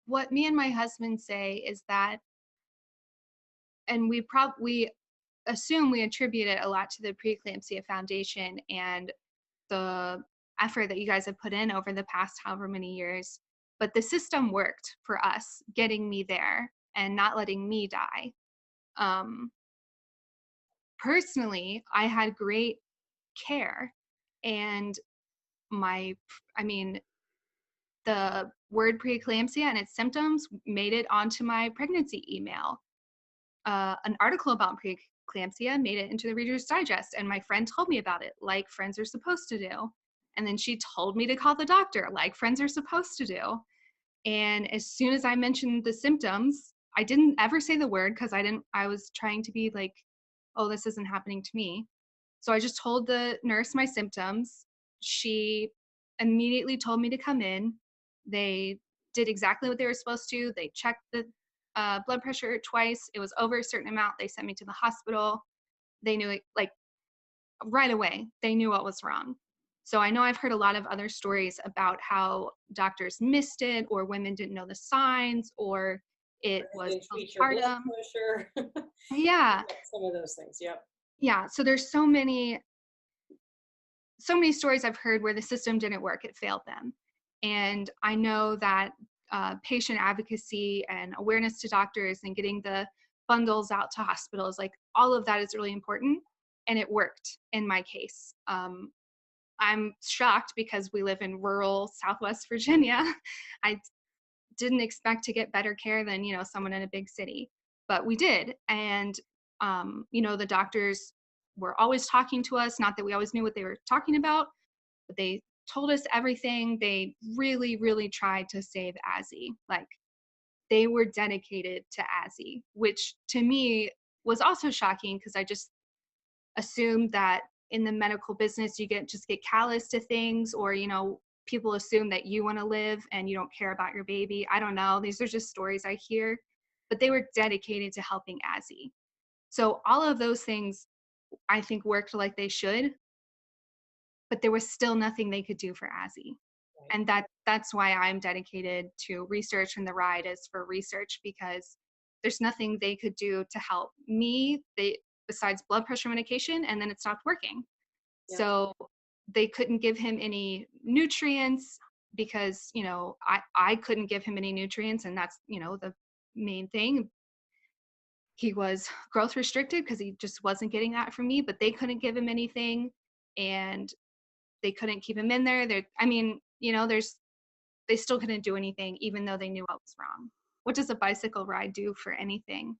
what me and my husband say is that, and we assume we attribute it a lot to the Preeclampsia Foundation and the effort that you guys have put in over the past however many years. But the system worked for us, getting me there and not letting me die. Um, Personally, I had great care, and my, I mean, the word preeclampsia and its symptoms made it onto my pregnancy email. An article about preeclampsia made it into the Reader's Digest, and my friend told me about it, like friends are supposed to do. And then she told me to call the doctor, like friends are supposed to do. And as soon as I mentioned the symptoms, I didn't ever say the word because I was trying to be like, oh, this isn't happening to me. So I just told the nurse my symptoms. She immediately told me to come in. They did exactly what they were supposed to. They checked the blood pressure twice. It was over a certain amount. They sent me to the hospital. They knew it like right away. They knew what was wrong. So I know I've heard a lot of other stories about how doctors missed it, or women didn't know the signs, or it Or was they didn't treat your blood postpartum. pressure. Yeah. Yeah, some of those things. Yep. Yeah. So there's so many stories I've heard where the system didn't work, it failed them. And I know that patient advocacy and awareness to doctors and getting the bundles out to hospitals, like all of that is really important. And it worked in my case. I'm shocked because we live in rural Southwest Virginia. I didn't expect to get better care than, someone in a big city, but we did. And, the doctors were always talking to us, not that we always knew what they were talking about, but they told us everything. They really, really tried to save Azzy. Like, they were dedicated to Azzy, which to me was also shocking because I just assumed that in the medical business you just get callous to things, or people assume that you want to live and you don't care about your baby. I don't know, these are just stories I hear, but they were dedicated to helping Azzy. So all of those things I think worked like they should, but there was still nothing they could do for Azzy. Right. And that's why I'm dedicated to research, and the ride is for research, because there's nothing they could do to help me, besides blood pressure medication, and then it stopped working. Yep. So they couldn't give him any nutrients because, I couldn't give him any nutrients, and that's, the main thing. He was growth restricted because he just wasn't getting that from me, but they couldn't give him anything, and they couldn't keep him in there. They still couldn't do anything even though they knew what was wrong. What does a bicycle ride do for anything?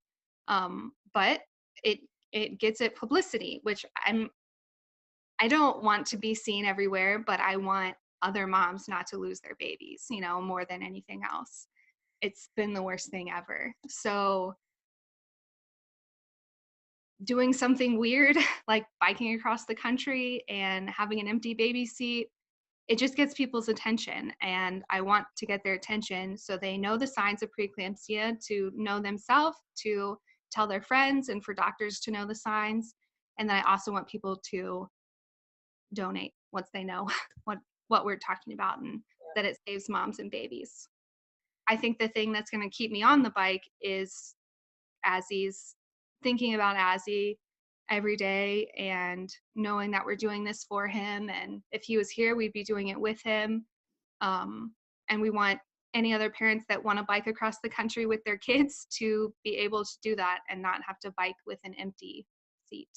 But it gets it publicity, which I don't want to be seen everywhere, but I want other moms not to lose their babies, more than anything else. It's been the worst thing ever. So doing something weird like biking across the country and having an empty baby seat, it just gets people's attention, and I want to get their attention so they know the signs of preeclampsia, to know themselves, to tell their friends, and for doctors to know the signs. And then I also want people to donate once they know what we're talking about, and that it saves moms and babies. I think the thing that's going to keep me on the bike is Azzy's, thinking about Azzy every day and knowing that we're doing this for him. And if he was here, we'd be doing it with him. And we want any other parents that want to bike across the country with their kids to be able to do that and not have to bike with an empty seat.